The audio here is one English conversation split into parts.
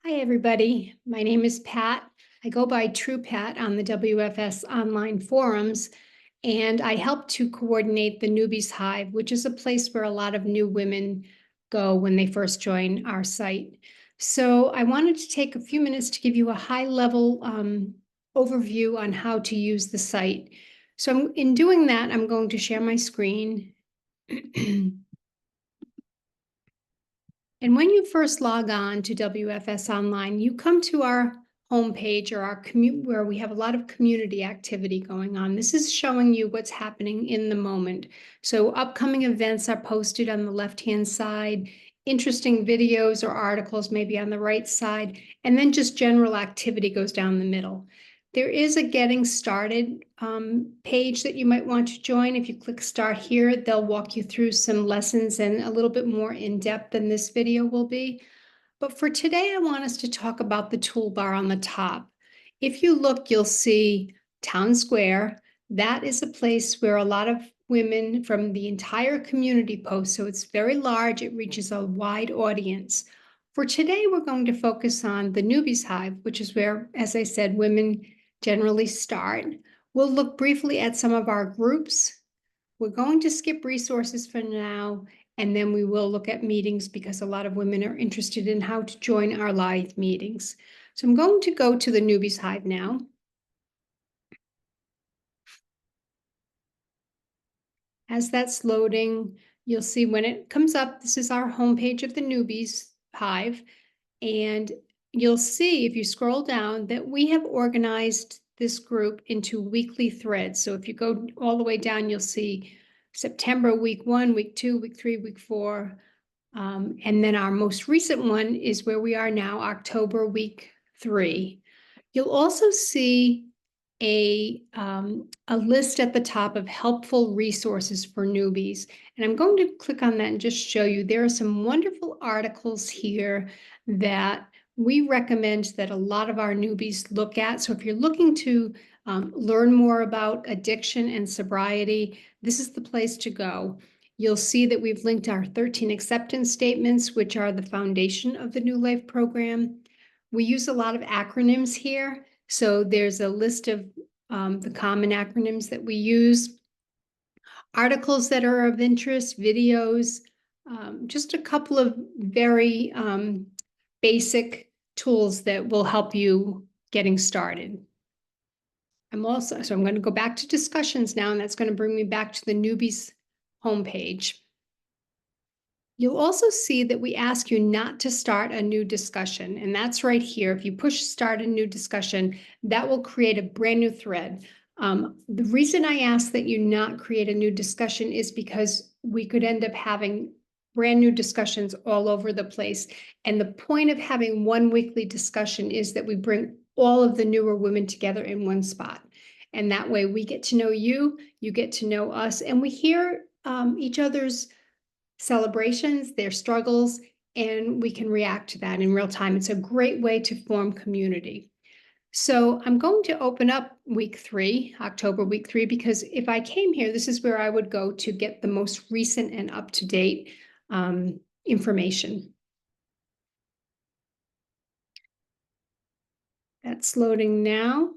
Hi, everybody. My name is Pat. I go by True Pat on the WFS online forums, and I help to coordinate the Newbies Hive, which is a place where a lot of new women go when they first join our site. So I wanted to take a few minutes to give you a high-level overview on how to use the site. So in doing that, I'm going to share my screen. And when you first log on to WFS Online, you come to our homepage or our where we have a lot of community activity going on. This is showing you what's happening in the moment. So upcoming events are posted on the left-hand side, interesting videos or articles maybe on the right side, and then just general activity goes down the middle. There is a getting started page that you might want to join. If you click start here, they'll walk you through some lessons and a little bit more in depth than this video will be. But for today, I want us to talk about the toolbar on the top. If you look, you'll see Town Square. That is a place where a lot of women from the entire community post. So it's very large. It reaches a wide audience. For today, we're going to focus on the Newbies Hive, which is where, as I said, women generally start. We'll look briefly at some of our groups. We're going to skip resources for now, and then we will look at meetings because a lot of women are interested in how to join our live meetings. So I'm going to go to the Newbies Hive now. As that's loading, you'll see when it comes up, this is our homepage of the Newbies Hive. And you'll see if you scroll down that we have organized this group into weekly threads. So if you go all the way down, you'll see September week 1, week 2, week 3, week 4. And then our most recent one is where we are now, October week 3. You'll also see a list at the top of helpful resources for newbies. And I'm going to click on that and just show you there are some wonderful articles here that we recommend that a lot of our newbies look at. So if you're looking to learn more about addiction and sobriety, this is the place to go. You'll see that we've linked our 13 acceptance statements, which are the foundation of the New Life program. We use a lot of acronyms here. So there's a list of the common acronyms that we use, articles that are of interest, videos, just a couple of very basic tools that will help you getting started. So I'm going to go back to discussions now, and that's going to bring me back to the Newbies homepage. You'll also see that we ask you not to start a new discussion, and that's right here. If you push start a new discussion, that will create a brand new thread. The reason I ask that you not create a new discussion is because we could end up having brand new discussions all over the place. And the point of having one weekly discussion is that we bring all of the newer women together in one spot. And that way we get to know you, you get to know us, and we hear each other's celebrations, their struggles, and we can react to that in real time. It's a great way to form community. So I'm going to open up week 3, October week 3, because if I came here, this is where I would go to get the most recent and up-to-date information. That's loading now.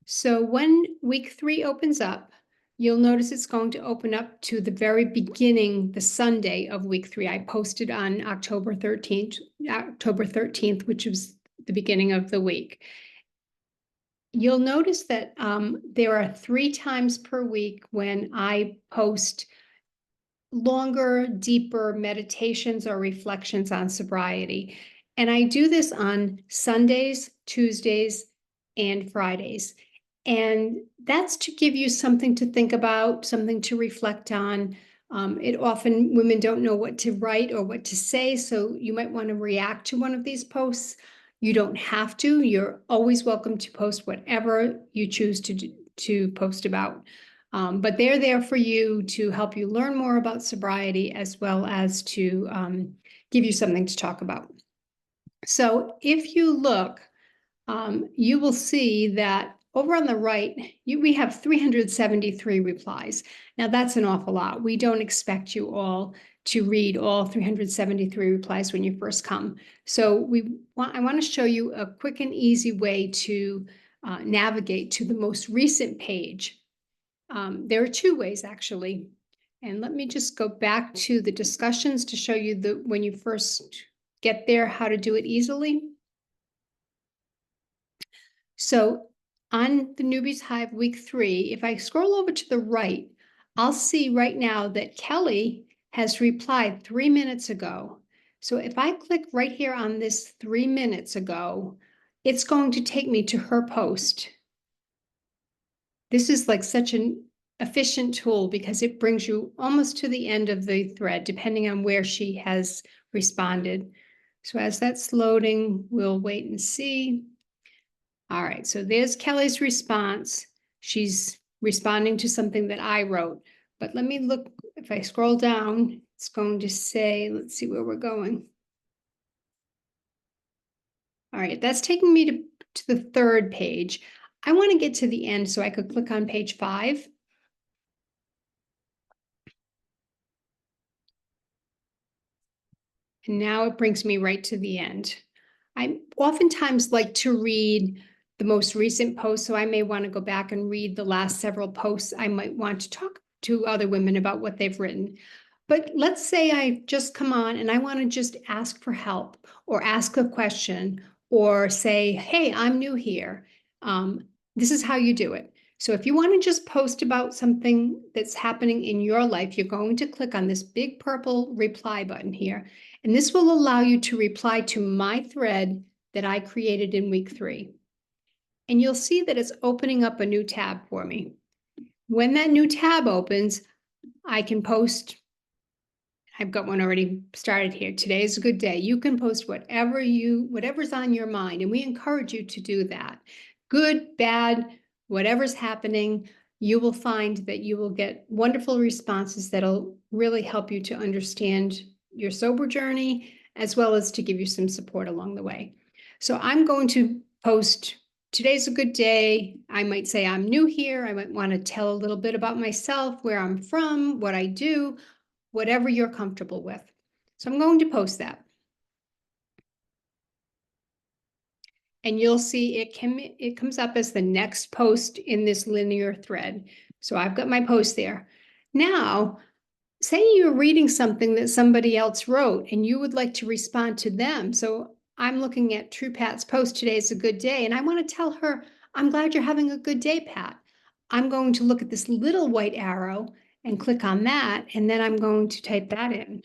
So when week 3 opens up, you'll notice it's going to open up to the very beginning, the Sunday of week 3. I posted on October 13th, which was the beginning of the week. You'll notice that there are 3 times per week when I post longer, deeper meditations or reflections on sobriety. And I do this on Sundays, Tuesdays, and Fridays. And that's to give you something to think about, something to reflect on. Women don't know what to write or what to say, so you might want to react to one of these posts. You don't have to. You're always welcome to post whatever you choose to post about. But they're there for you to help you learn more about sobriety as well as to give you something to talk about. So if you look, you will see that over on the right, we have 373 replies. Now that's an awful lot. We don't expect you all to read all 373 replies when you first come. So I want to show you a quick and easy way to navigate to the most recent page. There are two ways actually. And let me just go back to the discussions to show you when you first get there, how to do it easily. So on the Newbies Hive week 3, if I scroll over to the right, I'll see right now that Kelly has replied 3 minutes ago. So if I click right here on this 3 minutes ago, it's going to take me to her post. This is like such an efficient tool because it brings you almost to the end of the thread, depending on where she has responded. So as that's loading, we'll wait and see. All right, so there's Kelly's response. She's responding to something that I wrote. But let me look, if I scroll down, it's going to say, let's see where we're going. All right, that's taking me to the third page. I want to get to the end so I could click on page 5. And now it brings me right to the end. I oftentimes like to read the most recent post, so I may want to go back and read the last several posts. I might want to talk to other women about what they've written. But let's say I just come on and I want to just ask for help or ask a question or say, hey, I'm new here. This is how you do it. So if you want to just post about something that's happening in your life, you're going to click on this big purple reply button here. And this will allow you to reply to my thread that I created in week 3. And you'll see that it's opening up a new tab for me. When that new tab opens, I can post. I've got one already started here. Today is a good day. You can post whatever's on your mind, and we encourage you to do that. Good, bad, whatever's happening, you will find that you will get wonderful responses that'll really help you to understand your sober journey, as well as to give you some support along the way. So I'm going to post, today's a good day. I might say I'm new here. I might want to tell a little bit about myself, where I'm from, what I do, whatever you're comfortable with. So I'm going to post that. And you'll see it comes up as the next post in this linear thread. So I've got my post there. Now, say you're reading something that somebody else wrote and you would like to respond to them. So I'm looking at True Pat's post, today's a good day, and I want to tell her, I'm glad you're having a good day, Pat. I'm going to look at this little white arrow and click on that, and then I'm going to type that in.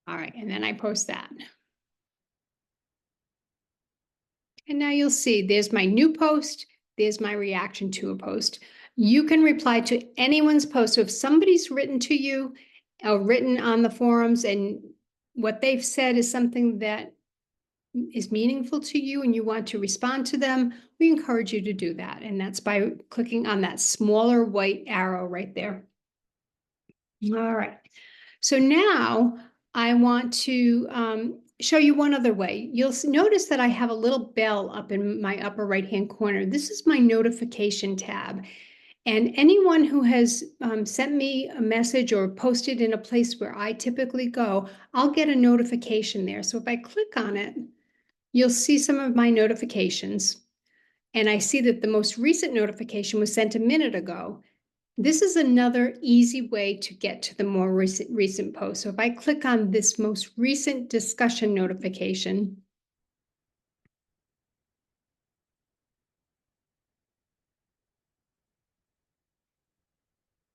All right, and then I post that. And now you'll see there's my new post, there's my reaction to a post. You can reply to anyone's post. So if somebody's written to you or written on the forums and what they've said is something that is meaningful to you and you want to respond to them, we encourage you to do that. And that's by clicking on that smaller white arrow right there. All right. So now I want to show you one other way. You'll notice that I have a little bell up in my upper right-hand corner. This is my notification tab. And anyone who has sent me a message or posted in a place where I typically go, I'll get a notification there. So if I click on it, you'll see some of my notifications. And I see that the most recent notification was sent a minute ago. This is another easy way to get to the more recent post. So if I click on this most recent discussion notification,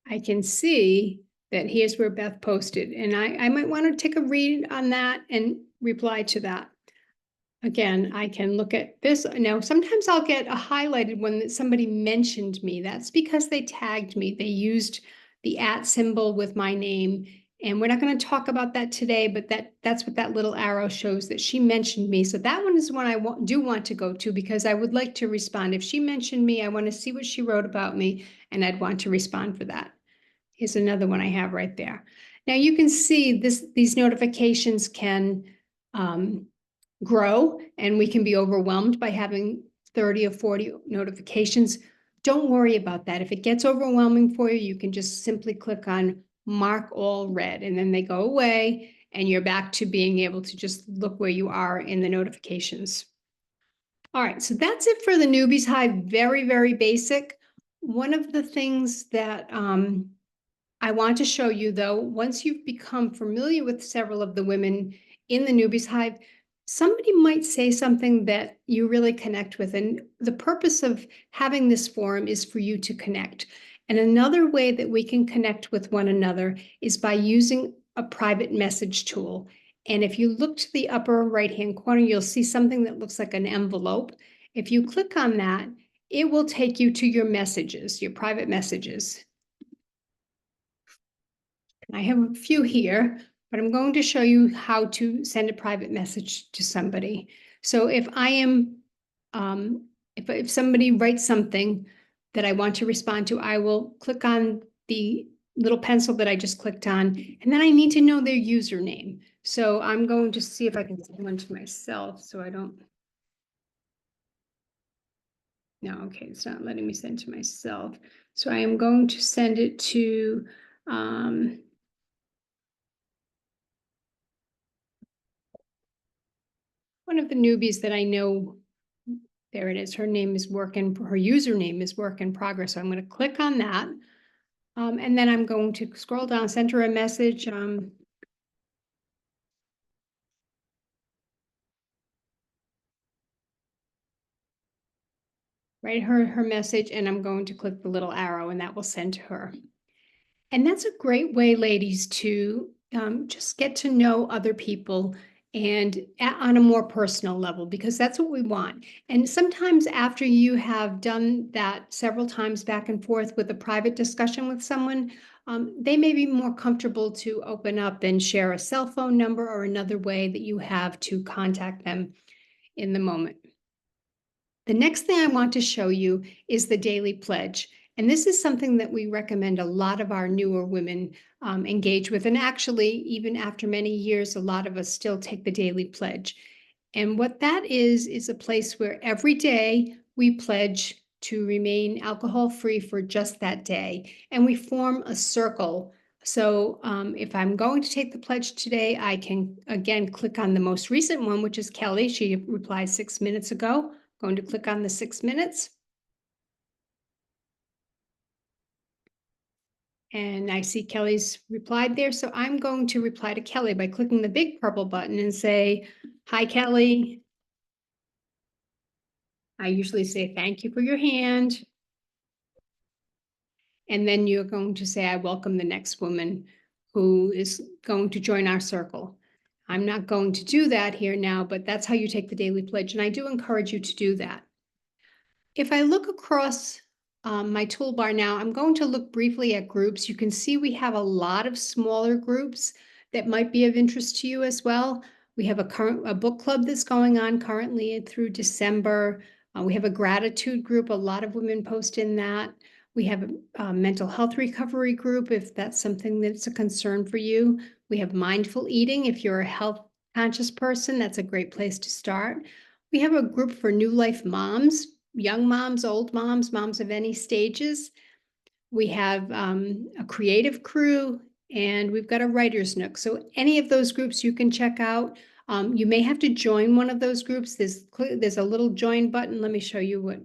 I can see that here's where Beth posted. And I might want to take a read on that and reply to that. Again, I can look at this. Now, sometimes I'll get a highlighted one that somebody mentioned me. That's because they tagged me. They used the @ symbol with my name. And we're not going to talk about that today, but that's what that little arrow shows, that she mentioned me. So that one is one I do want to go to because I would like to respond. If she mentioned me, I want to see what she wrote about me, and I'd want to respond for that. Here's another one I have right there. Now you can see these notifications can grow, and we can be overwhelmed by having 30 or 40 notifications. don't worry about that. If it gets overwhelming for you, you can just simply click on mark all read, and then they go away and you're back to being able to just look where you are in the notifications. All right, so that's it for the Newbies Hive. Very, very basic. One of the things that I want to show you, though, once you've become familiar with several of the women in the Newbies Hive, somebody might say something that you really connect with. And the purpose of having this forum is for you to connect. And another way that we can connect with one another is by using a private message tool. And if you look to the upper right-hand corner, you'll see something that looks like an envelope. If you click on that, it will take you to your messages, your private messages. I have a few here, but I'm going to show you how to send a private message to somebody. So if I am, if somebody writes something that I want to respond to, I will click on the little pencil that I just clicked on, and then I need to know their username. So I'm going to see if I can send one to myself so I don't. No, okay, it's not letting me send to myself. So I am going to send it to, one of the newbies that I know. There it is. Her name is her username is work in progress. So I'm going to click on that. And then I'm going to scroll down, send her a message. Write her message, and I'm going to click the little arrow, and that will send to her. And that's a great way, ladies, to just get to know other people and on a more personal level, because that's what we want. And sometimes after you have done that several times back and forth with a private discussion with someone, they may be more comfortable to open up and share a cell phone number or another way that you have to contact them in the moment. The next thing I want to show you is the daily pledge. And this is something that we recommend a lot of our newer women engage with. And actually, even after many years, a lot of us still take the daily pledge. And what that is a place where every day we pledge to remain alcohol-free for just that day. And we form a circle. So if I'm going to take the pledge today, I can, again, click on the most recent one, which is Kelly. She replied 6 minutes ago. Going to click on the 6 minutes. And I see Kelly's replied there. So I'm going to reply to Kelly by clicking the big purple button and say, hi, Kelly. I usually say, thank you for your hand. And then you're going to say, I welcome the next woman who is going to join our circle. I'm not going to do that here now, but that's how you take the daily pledge. And I do encourage you to do that. If I look across my toolbar now, I'm going to look briefly at groups. You can see we have a lot of smaller groups that might be of interest to you as well. We have a book club that's going on currently through December. We have a gratitude group. A lot of women post in that. We have a mental health recovery group, if that's something that's a concern for you. We have mindful eating. If you're a health conscious person, that's a great place to start. We have a group for new life moms, young moms, old moms, moms of any stages. We have a creative crew, and we've got a writer's nook. So any of those groups you can check out. You may have to join one of those groups. There's a little join button. Let me show you what,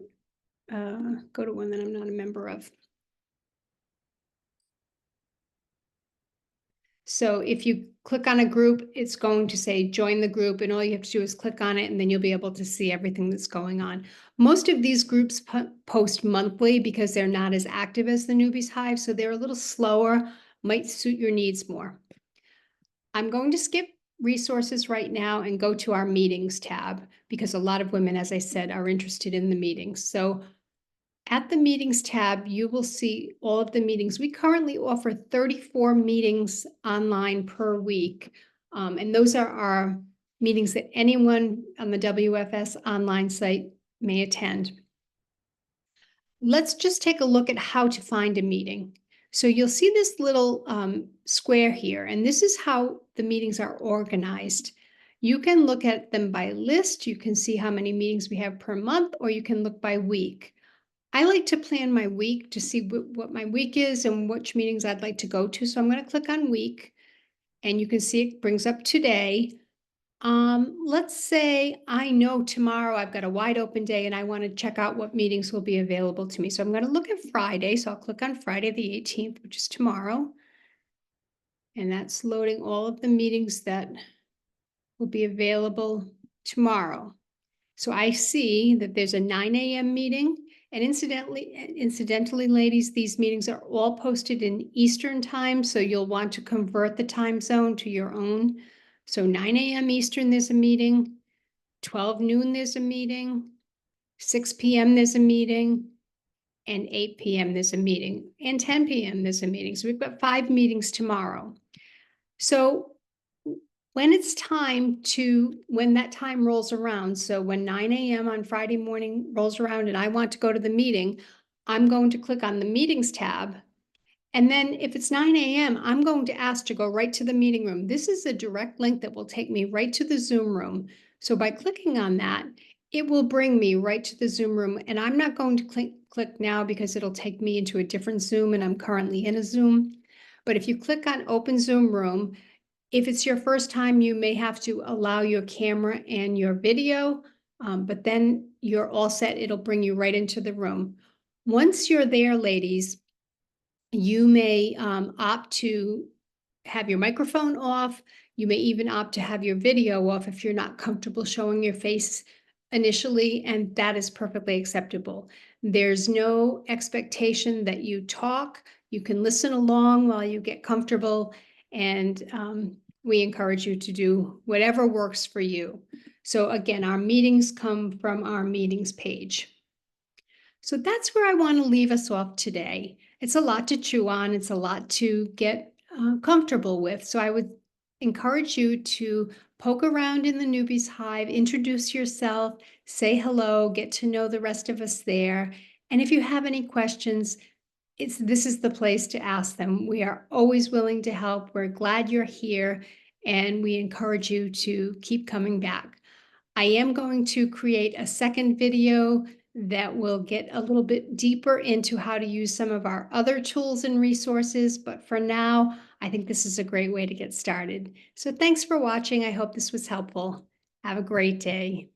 go to one that I'm not a member of. So if you click on a group, it's going to say join the group, and all you have to do is click on it, and then you'll be able to see everything that's going on. Most of these groups post monthly because they're not as active as the Newbies Hive, so they're a little slower, might suit your needs more. I'm going to skip resources right now and go to our meetings tab, because a lot of women, as I said, are interested in the meetings. So at the meetings tab, you will see all of the meetings. We currently offer 34 meetings online per week. And those are our meetings that anyone on the WFS online site may attend. Let's just take a look at how to find a meeting. So you'll see this little square here, and this is how the meetings are organized. You can look at them by list. You can see how many meetings we have per month, or you can look by week. I like to plan my week to see what my week is and which meetings I'd like to go to. So I'm going to click on week, and you can see it brings up today. Let's say I know tomorrow I've got a wide open day and I want to check out what meetings will be available to me. So I'm going to look at Friday. So I'll click on Friday the 18th, which is tomorrow. And that's loading all of the meetings that will be available tomorrow. So I see that there's a 9 a.m. meeting. And incidentally, ladies, these meetings are all posted in Eastern time. So you'll want to convert the time zone to your own. So 9 a.m. Eastern, there's a meeting. 12 noon, there's a meeting. 6 p.m., there's a meeting. And 8 p.m., there's a meeting. And 10 p.m., there's a meeting. So we've got 5 meetings tomorrow. So when when that time rolls around, so when 9 a.m. on Friday morning rolls around and I want to go to the meeting, I'm going to click on the meetings tab. And then if it's 9 a.m., I'm going to ask to go right to the meeting room. This is a direct link that will take me right to the Zoom room. So by clicking on that, it will bring me right to the Zoom room. And I'm not going to click now because it'll take me into a different Zoom and I'm currently in a Zoom. But if you click on Open Zoom Room, if it's your first time, you may have to allow your camera and your video, but then you're all set. It'll bring you right into the room. Once you're there, ladies, you may opt to have your microphone off. You may even opt to have your video off if you're not comfortable showing your face initially, and that is perfectly acceptable. There's no expectation that you talk. You can listen along while you get comfortable, and we encourage you to do whatever works for you. So again, our meetings come from our meetings page. So that's where I want to leave us off today. It's a lot to chew on. It's a lot to get comfortable with. So I would encourage you to poke around in the Newbies Hive, introduce yourself, say hello, get to know the rest of us there. And if you have any questions, this is the place to ask them. We are always willing to help. We're glad you're here, and we encourage you to keep coming back. I am going to create a second video that will get a little bit deeper into how to use some of our other tools and resources. But for now, I think this is a great way to get started. So thanks for watching. I hope this was helpful. Have a great day.